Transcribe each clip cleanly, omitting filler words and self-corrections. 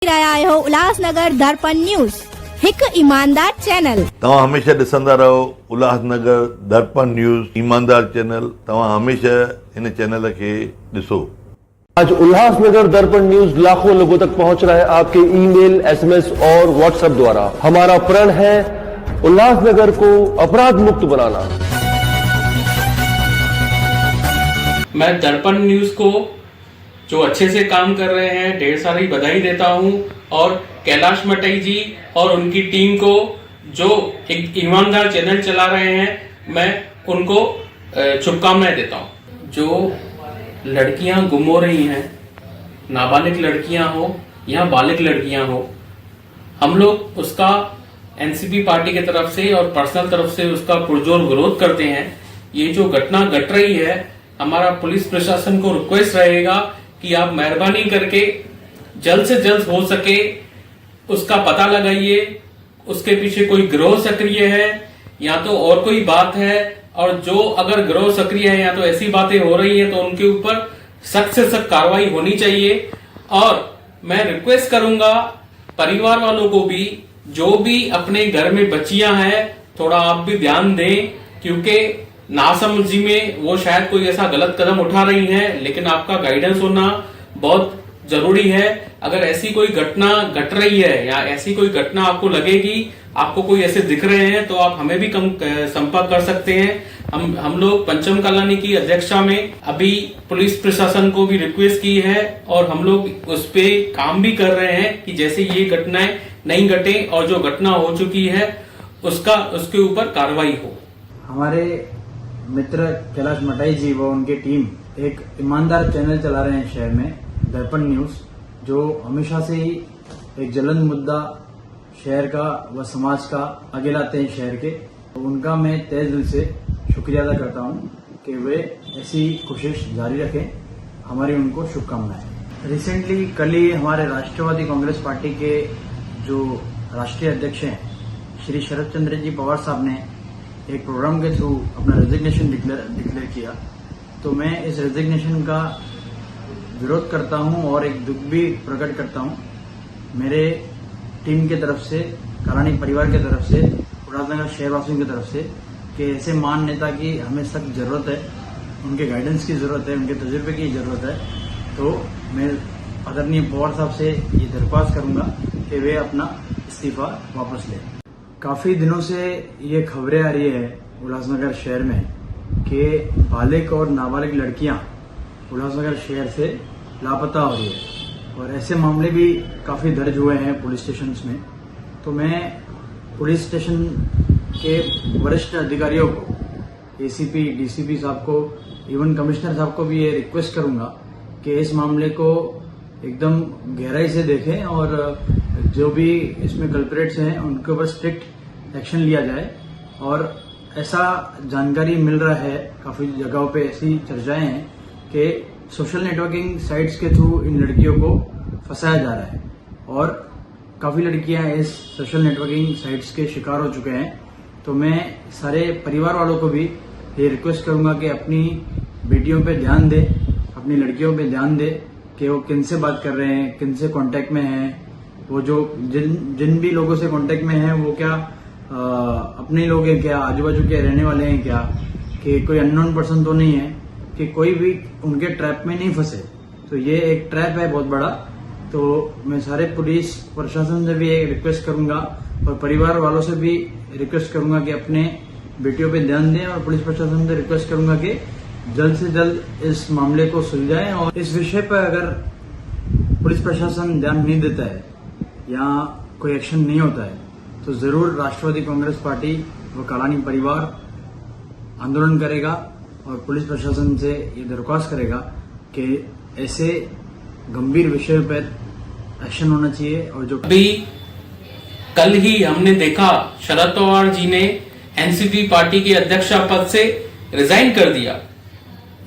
रहिया आहियो उल्हासनगर दर्पण न्यूज़, हिकु ईमानदार चैनल। तव्हां हमेशा ॾिसंदा रहो उल्हासनगर दर्पण न्यूज़, ईमानदार चैनल। तव्हां हमेशा इन चैनल खे ॾिसो। आज उल्लासनगर दर्पण न्यूज लाखों लोगों तक पहुंच रहा है आपके ईमेल, एसएमएस और व्हाट्सएप द्वारा। हमारा प्रण है उल्लासनगर को अपराध मुक्त बनाना। मैं दर्पण न्यूज को जो अच्छे से काम कर रहे हैं ढेर सारी बधाई देता हूं, और कैलाश मटई जी और उनकी टीम को जो एक ईमानदार चैनल चला रहे हैं, मैं उनको शुभकामनाएं देता हूं। जो लड़कियां गुम हो रही हैं, नाबालिग लड़कियां हो या बालिग लड़कियां हो, हम लोग उसका एनसीपी पार्टी की तरफ से और पर्सनल तरफ से उसका पुरजोर विरोध करते हैं। ये जो घटना घट रही है, हमारा पुलिस प्रशासन को रिक्वेस्ट रहेगा कि आप मेहरबानी करके जल्द से जल्द हो सके उसका पता लगाइए। उसके पीछे कोई गिरोह सक्रिय है या तो और कोई बात है, और जो अगर गिरोह सक्रिय है या तो ऐसी बातें हो रही है तो उनके ऊपर सख्त से सख्त कार्रवाई होनी चाहिए। और मैं रिक्वेस्ट करूंगा परिवार वालों को भी, जो भी अपने घर में बच्चियां हैं, थोड़ा आप भी ध्यान दें, क्योंकि नासमझी में वो शायद कोई ऐसा गलत कदम उठा रही हैं, लेकिन आपका गाइडेंस होना बहुत जरूरी है। अगर ऐसी कोई घटना घट रही है या ऐसी कोई घटना आपको लगेगी, आपको कोई ऐसे दिख रहे हैं, तो आप हमें भी संपर्क कर सकते हैं। हम लोग पंचम कॉलोनी की अध्यक्षा में अभी पुलिस प्रशासन को भी रिक्वेस्ट की है, और हम लोग उस पे काम भी कर रहे हैं कि जैसे ये घटनाएं नहीं घटे और जो घटना हो चुकी है उसके ऊपर कार्रवाई हो। हमारे मित्र कैलाश मटाई जी व उनकी टीम एक ईमानदार चैनल चला रहे हैं शहर में, दर्पण न्यूज, जो हमेशा से ही एक ज्वलंत मुद्दा शहर का व समाज का आगे लाते हैं शहर के। तो उनका मैं तहे दिल से शुक्रिया अदा करता हूं कि वे ऐसी कोशिश जारी रखें। हमारी उनको शुभकामनाएं। रिसेंटली कल ही हमारे राष्ट्रवादी कांग्रेस पार्टी के जो राष्ट्रीय अध्यक्ष हैं श्री शरद चंद्र जी पवार साहब ने एक प्रोग्राम के थ्रू अपना रेजिग्नेशन डिक्लेयर किया। तो मैं इस रेजिग्नेशन का विरोध करता हूं और एक दुख भी प्रकट करता हूं मेरे टीम के तरफ से, कलानी परिवार की तरफ से, उल्लासनगर शहरवासियों की तरफ से, कि ऐसे महान नेता की हमें सख्त जरूरत है, उनके गाइडेंस की जरूरत है, उनके तजुर्बे की जरूरत है। तो मैं आदरणीय पवार साहब से ये दरख्वास्त करूंगा कि वे अपना इस्तीफा वापस लें। काफी दिनों से ये खबरें आ रही है उल्लासनगर शहर में कि बालिग और नाबालिग लड़कियां उल्लासनगर शहर से लापता हो रही है, और ऐसे मामले भी काफी दर्ज हुए हैं पुलिस स्टेशन में। तो मैं पुलिस स्टेशन के वरिष्ठ अधिकारियों को, एसीपी, डीसीपी साहब को, इवन कमिश्नर साहब को भी ये रिक्वेस्ट करूंगा कि इस मामले को एकदम गहराई से देखें और जो भी इसमें कल्प्रेट्स हैं उनके ऊपर स्ट्रिक्ट एक्शन लिया जाए। और ऐसा जानकारी मिल रहा है, काफी जगहों पे ऐसी चर्चाएं हैं कि सोशल नेटवर्किंग साइट्स के थ्रू इन लड़कियों को फंसाया जा रहा है, और काफी लड़कियां इस सोशल नेटवर्किंग साइट्स के शिकार हो चुके हैं। तो मैं सारे परिवार वालों को भी ये रिक्वेस्ट करूंगा कि अपनी बेटियों पे ध्यान दें, अपनी लड़कियों पे ध्यान दें कि वो किनसे बात कर रहे हैं, किनसे कांटेक्ट में हैं। वो जो जिन भी लोगों से कांटेक्ट में हैं वो क्या अपने लोग हैं, क्या आजू बाजू के रहने वाले हैं, क्या कि कोई अननोन पर्सन तो नहीं है, कि कोई भी उनके ट्रैप में नहीं फंसे। तो ये एक ट्रैप है बहुत बड़ा। तो मैं सारे पुलिस प्रशासन से भी एक रिक्वेस्ट करूंगा और परिवार वालों से भी रिक्वेस्ट करूंगा कि अपने बेटियों पे ध्यान दें, और पुलिस प्रशासन से रिक्वेस्ट करूंगा कि जल्द से जल्द इस मामले को सुलझाएं। और इस विषय पर अगर पुलिस प्रशासन ध्यान नहीं देता है या कोई एक्शन नहीं होता है, तो जरूर राष्ट्रवादी कांग्रेस पार्टी व कलानी परिवार आंदोलन करेगा और पुलिस प्रशासन से ये दरख्वास्त करेगा कि ऐसे गंभीर विषयों पर एक्शन होना चाहिए। और जो अभी कल ही हमने देखा शरद पवार जी ने एनसीपी पार्टी के अध्यक्ष पद से रिजाइन कर दिया।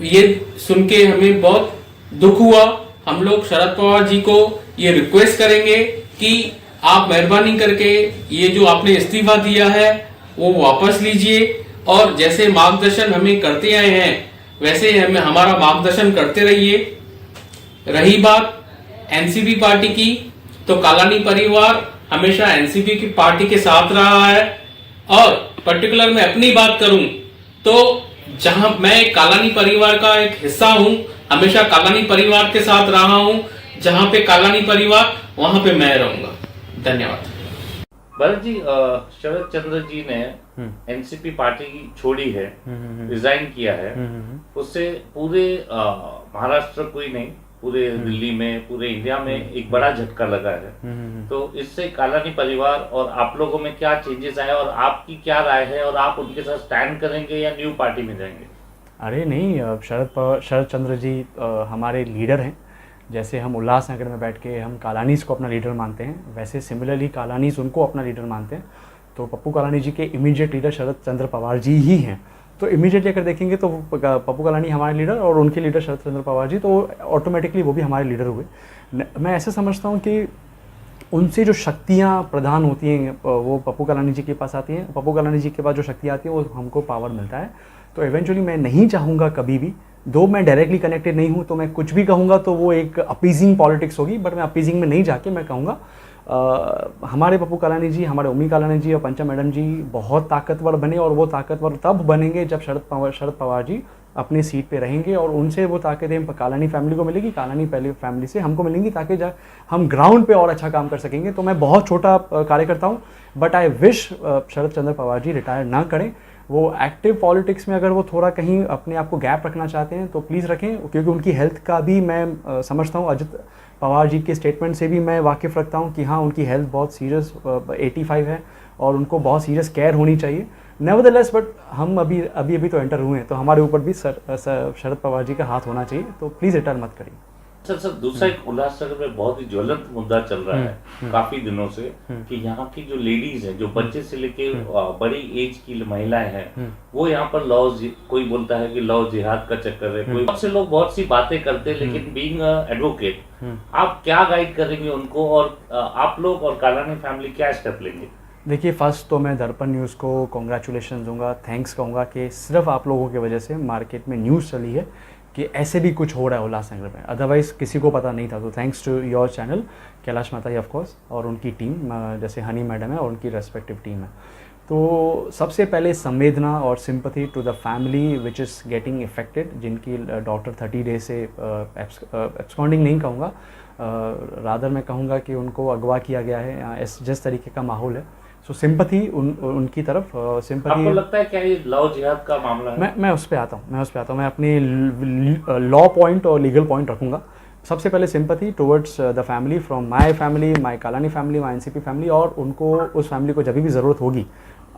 ये सुन के हमें बहुत दुख हुआ। हम लोग शरद पवार जी को ये रिक्वेस्ट करेंगे कि आप मेहरबानी करके ये जो आपने इस्तीफा दिया है वो वापस लीजिए, और जैसे मार्गदर्शन हमें करते आए हैं वैसे हमें हमारा मार्गदर्शन करते रहिए। रही बात एनसीपी पार्टी की, तो कालानी परिवार हमेशा एनसीपी की पार्टी के साथ रहा है। और पर्टिकुलर मैं अपनी बात करूं तो जहां मैं कालानी परिवार का एक हिस्सा हूं, हमेशा कालानी परिवार के साथ रहा हूं। जहां पे कालानी परिवार वहां पे मैं रहूंगा। धन्यवाद। भरत जी, शरद चंद्र जी ने एनसीपी पार्टी की छोड़ी है, रिजाइन किया है। उससे पूरे महाराष्ट्र को ही नहीं, पूरे दिल्ली में, पूरे इंडिया में एक बड़ा झटका लगा है। तो इससे कालानी परिवार और आप लोगों में क्या चेंजेस आए और आपकी क्या राय है, और आप उनके साथ स्टैंड करेंगे या न्यू पार्टी में जाएंगे? अरे नहीं, शरद चंद्र जी हमारे लीडर हैं। जैसे हम उल्लासनगर में बैठ के हम कालानीस को अपना लीडर मानते हैं, वैसे सिमिलरली कालानीस उनको अपना लीडर मानते हैं। तो पप्पू कालानी जी के इमीडिएट लीडर शरद चंद्र पवार जी ही हैं। तो इमीडिएटली अगर देखेंगे तो पप्पू कालानी हमारे लीडर और उनके लीडर शरद चंद्र पवार जी, तो ऑटोमेटिकली वो भी हमारे लीडर हुए। मैं ऐसे समझता हूँ कि उनसे जो शक्तियाँ प्रदान होती हैं वो पप्पू कालानी जी के पास आती हैं। पप्पू कालानी जी के पास जो शक्ति आती है वो हमको पावर मिलता है। तो इवेंचुअली मैं नहीं चाहूँगा कभी भी, दो मैं डायरेक्टली कनेक्टेड नहीं हूँ, तो मैं कुछ भी कहूँगा तो वो एक अपीजिंग पॉलिटिक्स होगी। बट मैं अपीजिंग में नहीं जाके मैं कहूँगा हमारे पप्पू कालानी जी, हमारे उम्मी कालानी जी और पंचा मैडम जी बहुत ताकतवर बने, और वो ताकतवर तब बनेंगे जब शरद पवार जी अपनी सीट पे रहेंगे, और उनसे वो ताकतें कालानी फैमिली को मिलेगी, कालानी पहले फैमिली से हमको मिलेंगी, ताकि हम ग्राउंड पे और अच्छा काम कर सकेंगे। तो मैं बहुत छोटा कार्यकर्ता हूँ, but I wish Sharad Chandra Pawar ji retire ना करें। वो एक्टिव पॉलिटिक्स में अगर वो थोड़ा कहीं अपने आप को गैप रखना चाहते हैं तो प्लीज़ रखें, क्योंकि उनकी हेल्थ का भी मैं समझता हूँ, अजित पवार जी के स्टेटमेंट से भी मैं वाकिफ़ रखता हूँ कि हाँ, उनकी हेल्थ बहुत सीरियस 85 है और उनको बहुत सीरियस केयर होनी चाहिए। नेवरदलेस बट हम अभी तो एंटर हुए हैं, तो हमारे ऊपर भी शरद पवार जी का हाथ होना चाहिए। तो प्लीज़ रिटायर मत करिए। सर दूसरा एक उल्लासनगर में बहुत ही ज्वलंत मुद्दा चल रहा है काफी दिनों से, कि यहाँ की जो लेडीज हैं, जो बच्चे से लेके बड़ी एज की महिलाएं हैं, वो यहाँ पर कोई बोलता है कि लव जिहाद का चक्कर है, कोई बहुत से लोग बहुत सी बातें करते हैं, लेकिन बीइंग एडवोकेट आप क्या गाइड करेंगे उनको, और आप लोग और कालानी फैमिली क्या स्टेप लेंगे? देखिए, फर्स्ट तो मैं दर्पण न्यूज़ को कॉन्ग्रेचुलेशन दूंगा, थैंक्स कहूँगा कि सिर्फ आप लोगों की वजह से मार्केट में न्यूज़ चली है कि ऐसे भी कुछ हो रहा है उल्लासनगर में, अदरवाइज़ किसी को पता नहीं था। तो thanks to your channel, Kailash माताई ऑफ कोर्स, और उनकी टीम, जैसे हनी मैडम है और उनकी रेस्पेक्टिव टीम है। तो सबसे पहले संवेदना और sympathy to the family which is getting affected, जिनकी डॉटर 30 डेज से एब्सकॉन्डिंग नहीं कहूँगा, रादर मैं कहूँगा कि उनको अगवा किया गया है, जिस तरीके का माहौल है। सो सिंपैथी उनकी तरफ, सिंपैथी। आपको लगता है क्या ये लव जिहाद का मामला है? मैं उस पर आता हूँ, मैं अपने लॉ पॉइंट और लीगल पॉइंट रखूँगा। सबसे पहले sympathy towards the family, from my family, my Kalani family, my NCP family, और उनको उस फैमिली को जब भी ज़रूरत होगी,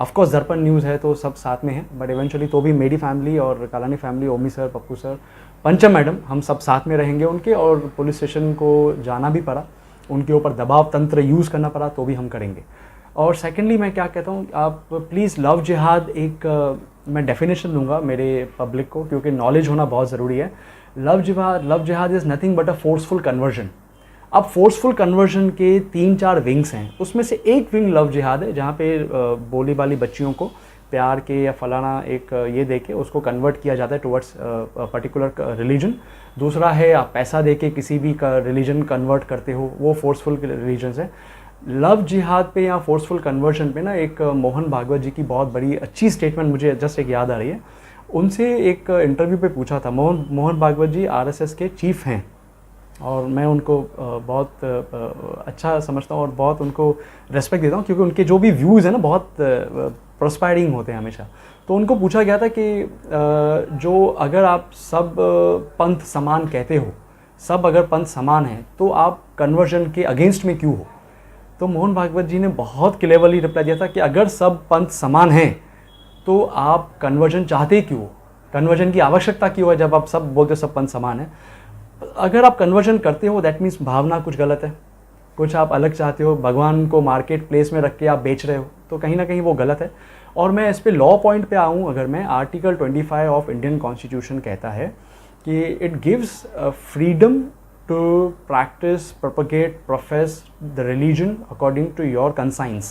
ऑफकोर्स दर्पण न्यूज़ है तो सब साथ में है, बट इवेंचुअली तो भी मेरी फैमिली और कालानी फैमिली, ओमी सर, पप्पू सर, पंचम मैडम, हम सब साथ में रहेंगे उनके। और पुलिस स्टेशन को जाना भी पड़ा, उनके ऊपर दबाव तंत्र यूज़ करना पड़ा, तो भी हम करेंगे। और सेकेंडली मैं क्या कहता हूँ, आप प्लीज़ लव जिहाद एक मैं डेफिनेशन दूंगा मेरे पब्लिक को, क्योंकि नॉलेज होना बहुत ज़रूरी है। लव जिहाद is nothing but a forceful conversion. अब फोर्सफुल कन्वर्जन के 3-4 विंग्स हैं, उसमें से एक विंग लव जिहाद है, जहाँ पे बोली वाली बच्चियों को प्यार के या फलाना एक ये दे के उसको कन्वर्ट किया जाता है टुवर्ड्स पर्टिकुलर रिलीजन। दूसरा है आप पैसा दे के किसी भी रिलीजन कन्वर्ट करते हो, वो फोर्सफुल रिलीजन्स है। लव जिहाद पे या फोर्सफुल कन्वर्जन पे ना एक मोहन भागवत जी की बहुत बड़ी अच्छी स्टेटमेंट मुझे जस्ट एक याद आ रही है। उनसे एक इंटरव्यू पे पूछा था, मोहन भागवत जी आरएसएस के चीफ हैं, और मैं उनको बहुत अच्छा समझता हूँ और बहुत उनको रेस्पेक्ट देता हूँ, क्योंकि उनके जो भी व्यूज़ हैं ना बहुत प्रोस्पायरिंग होते हैं हमेशा। तो उनको पूछा गया था कि जो अगर आप सब पंथ समान कहते हो, सब अगर पंथ समान हैं, तो आप कन्वर्जन के अगेंस्ट में क्यों हो? तो मोहन भागवत जी ने बहुत क्लेवरली रिप्लाई दिया था कि अगर सब पंथ समान हैं तो आप कन्वर्जन चाहते क्यों हो? कन्वर्जन की आवश्यकता क्यों है जब आप सब बोलते हो सब पंथ समान है? अगर आप कन्वर्जन करते हो दैट मीन्स भावना कुछ गलत है, कुछ आप अलग चाहते हो, भगवान को मार्केट प्लेस में रख के आप बेच रहे हो, तो कहीं ना कहीं वो गलत है। और मैं इस पे लॉ पॉइंट पे आऊँ, अगर मैं आर्टिकल 25 ऑफ इंडियन कॉन्स्टिट्यूशन कहता है कि it gives freedom to practice, propagate, profess the religion according to your conscience।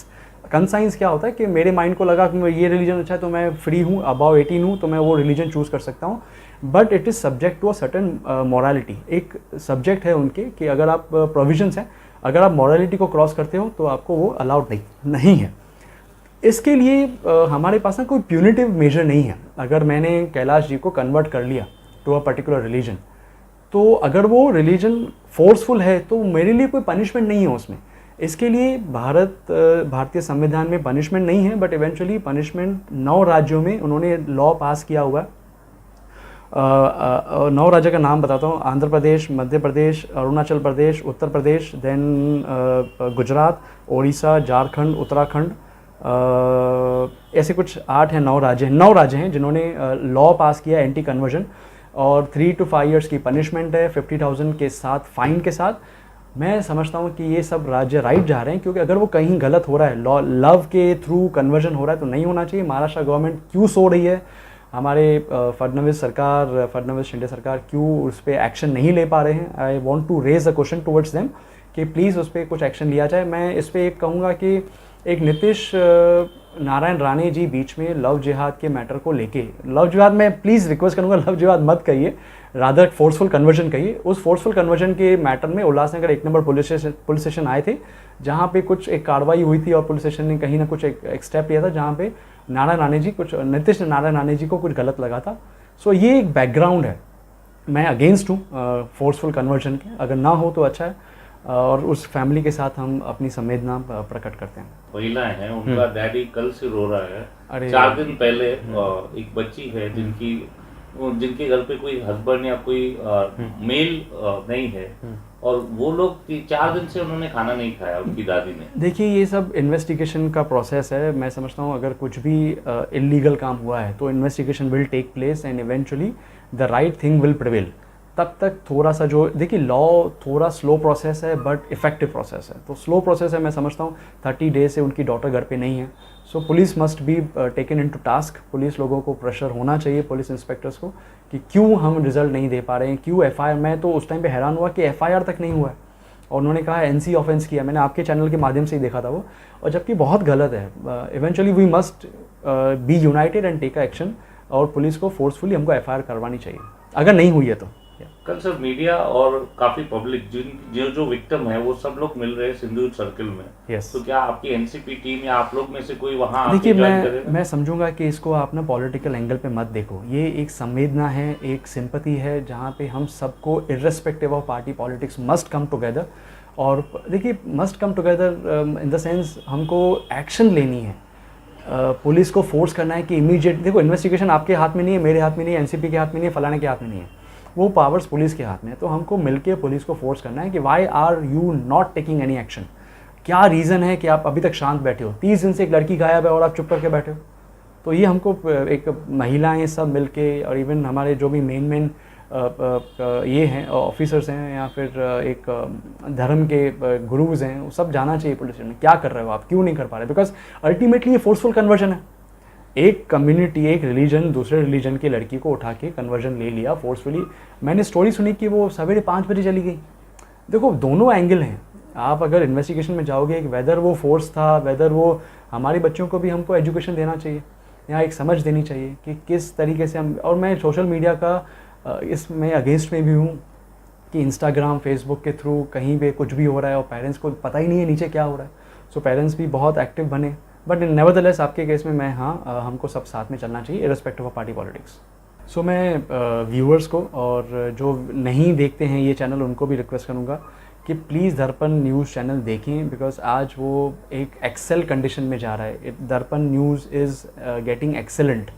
Conscience क्या होता है कि मेरे माइंड को लगा कि ये रिलीजन अच्छा है तो मैं फ्री हूँ, अबाव 18 हूँ, तो मैं वो रिलीजन चूज़ कर सकता हूँ, but it is subject to a certain morality. एक सब्जेक्ट है उनके कि अगर आप प्रोविजंस हैं, अगर आप मॉरलिटी को क्रॉस करते हो तो आपको वो अलाउड नहीं है। इसके लिए हमारे पास ना कोई प्यूनिटिव मेजर नहीं है। अगर मैंने कैलाश जी को कन्वर्ट कर लिया टू अ पर्टिकुलर रिलीजन, तो अगर वो रिलीजन फोर्सफुल है तो मेरे लिए कोई पनिशमेंट नहीं है उसमें। इसके लिए भारतीय संविधान में पनिशमेंट नहीं है, बट इवेंचुअली पनिशमेंट 9 राज्यों में उन्होंने लॉ पास किया हुआ है। 9 राज्य का नाम बताता हूँ: आंध्र प्रदेश, मध्य प्रदेश, अरुणाचल प्रदेश, उत्तर प्रदेश, देन गुजरात, ओडिशा, झारखंड, उत्तराखंड, ऐसे कुछ 8 हैं 9 राज्य हैं जिन्होंने लॉ पास किया एंटी कन्वर्जन, और 3 to 5 years की पनिशमेंट है 50,000 के साथ, फाइन के साथ। मैं समझता हूँ कि ये सब राज्य राइट जा रहे हैं, क्योंकि अगर वो कहीं गलत हो रहा है, लव के थ्रू कन्वर्जन हो रहा है, तो नहीं होना चाहिए। महाराष्ट्र गवर्नमेंट क्यों सो रही है, हमारे फडणवीस शिंदे सरकार क्यों उस पर एक्शन नहीं ले पा रहे हैं? I want to raise a question towards them कि प्लीज़ उस पर कुछ एक्शन लिया जाए। मैं इस पर एक कहूँगा कि एक नीतीश नारायण राणे जी बीच में लव जिहाद के मैटर को लेके, लव जिहाद मैं प्लीज़ रिक्वेस्ट करूँगा लव जिहाद मत कहिए, रादर फोर्सफुल कन्वर्जन कहिए। उस फोर्सफुल कन्वर्जन के मैटर में उल्लासनगर 1 नंबर पुलिस स्टेशन आए थे, जहाँ पे कुछ एक कार्रवाई हुई थी और पुलिस स्टेशन ने कहीं ना कुछ एक स्टेप लिया था जहाँ पे नीतीश नारायण राणे जी को कुछ गलत लगा था। सो ये एक बैकग्राउंड है। मैं अगेंस्ट हूँ फोर्सफुल कन्वर्जन के, अगर ना हो तो अच्छा है, और उस फैमिली के साथ हम अपनी संवेदना प्रकट करते हैं। महिलाएं हैं, उनका डैडी कल से रो रहा है। अरे 4 दिन पहले एक बच्ची है जिनके घर पे कोई हस्बैंड या कोई मेल नहीं है, और वो लोग 4 दिन से उन्होंने खाना नहीं खाया, उनकी दादी ने। देखिए, ये सब इन्वेस्टिगेशन का प्रोसेस है। मैं समझता हूँ अगर कुछ भी इलीगल काम हुआ है तो investigation will take place and eventually the right thing will prevail. तब तक थोड़ा सा जो, देखिए लॉ थोड़ा स्लो प्रोसेस है बट इफेक्टिव प्रोसेस है, तो स्लो प्रोसेस है। मैं समझता हूँ 30 डेज से उनकी डॉटर घर पे नहीं है, so police must be taken into task. Police लोगों को प्रेशर होना चाहिए, पुलिस इंस्पेक्टर्स को, कि क्यों हम रिजल्ट नहीं दे पा रहे हैं, क्यों FIR। मैं तो उस टाइम पे हैरान हुआ कि FIR तक नहीं हुआ है, और उन्होंने कहा NC ऑफेंस किया। मैंने आपके चैनल के माध्यम से ही देखा था वो, और जबकि बहुत गलत है। Eventually we must be united and take action, और पुलिस को फोर्सफुली हमको FIR करवानी चाहिए अगर नहीं हुई है तो। कल सर मीडिया और काफी पब्लिक जो विक्टिम है वो सब लोग मिल रहे हैं सिंदूर सर्कल में। yes. तो क्या आपकी NCP टीम या आप लोग में से कोई वहाँ देखिए, मैं समझूंगा कि इसको आप ना पॉलिटिकल एंगल पे मत देखो। ये एक संवेदना है, एक सिंपैथी है, जहाँ पे हम सबको irrespective of party politics must come together. और देखिए, must come together in the sense हमको एक्शन लेनी है, पुलिस को फोर्स करना है कि इमीडिएट। देखो, इन्वेस्टिगेशन आपके हाथ में नहीं है, मेरे हाथ में नहीं है, NCP के हाथ में नहीं है, फलाने के हाथ में नहीं है, वो पावर्स पुलिस के हाथ में है। तो हमको मिलके पुलिस को फोर्स करना है कि why are you not taking any action. क्या रीज़न है कि आप अभी तक शांत बैठे हो? 30 दिन से एक लड़की गायब है और आप चुप करके बैठे हो। तो ये हमको एक महिलाएं सब मिलके, और इवन हमारे जो भी मेन ये हैं ऑफिसर्स हैं, या फिर एक धर्म के गुरुज हैं, वो सब जाना चाहिए पुलिस में, क्या कर रहे हो आप, क्यों नहीं कर पा रहे। बिकॉज अल्टीमेटली ये फोर्सफुल कन्वर्जन है। एक कम्युनिटी, एक रिलीजन दूसरे रिलीजन की लड़की को उठा के कन्वर्जन ले लिया फोर्सफुली। मैंने स्टोरी सुनी कि वो सवेरे 5 बजे चली गई। देखो, दोनों एंगल हैं। आप अगर इन्वेस्टिगेशन में जाओगे, वेदर वो फोर्स था, वेदर वो, हमारे बच्चों को भी हमको एजुकेशन देना चाहिए, यहाँ एक समझ देनी चाहिए कि किस तरीके से हम। और मैं सोशल मीडिया का इसमें अगेंस्ट में भी हूँ कि इंस्टाग्राम, फेसबुक के थ्रू कहीं पे कुछ भी हो रहा है और पेरेंट्स को पता ही नहीं है नीचे क्या हो रहा है। सो पेरेंट्स भी बहुत एक्टिव बने, बट नेवरदलेस आपके केस में मैं हमको सब साथ में चलना चाहिए इर्रेस्पेक्टिव ऑफ पार्टी पॉलिटिक्स। सो मैं व्यूअर्स को और जो नहीं देखते हैं ये चैनल, उनको भी रिक्वेस्ट करूँगा कि प्लीज़ दर्पण न्यूज़ चैनल देखें, बिकॉज आज वो एक एक्सेल कंडीशन में जा रहा है। दर्पण न्यूज़ इज़ गेटिंग एक्सेलेंट,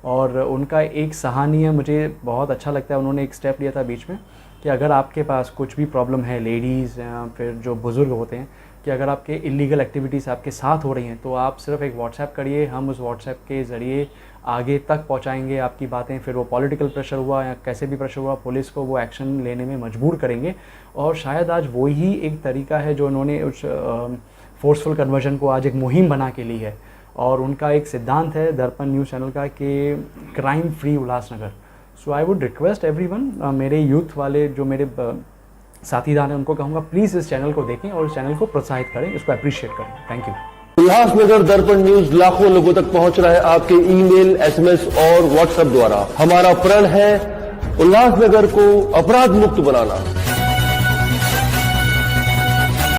और उनका एक सराहनीय, मुझे बहुत अच्छा लगता है, उन्होंने एक स्टेप लिया था बीच में कि अगर आपके पास कुछ भी प्रॉब्लम है, लेडीज़ या फिर जो बुज़ुर्ग होते हैं, कि अगर आपके इलीगल एक्टिविटीज़ आपके साथ हो रही हैं तो आप सिर्फ एक व्हाट्सएप करिए, हम उस व्हाट्सएप के ज़रिए आगे तक पहुंचाएंगे आपकी बातें। फिर वो पॉलिटिकल प्रेशर हुआ या कैसे भी प्रेशर हुआ, पुलिस को वो एक्शन लेने में मजबूर करेंगे। और शायद आज वो ही एक तरीका है जो उन्होंने उस फोर्सफुल कन्वर्जन को आज एक मुहिम बना के ली है, और उनका एक सिद्धांत है दर्पण न्यूज़ चैनल का कि crime free Ulhasnagar. So I would request everyone, मेरे यूथ वाले जो मेरे साथीदार हैं, उनको कहूँगा प्लीज़ इस चैनल को देखें और इस चैनल को प्रोत्साहित करें, इसको अप्रिशिएट करें। Thank you. उल्लासनगर दर्पण न्यूज लाखों लोगों तक पहुंच रहा है आपके ईमेल, SMS और WhatsApp द्वारा। हमारा प्रण है उल्लासनगर को अपराध मुक्त बनाना।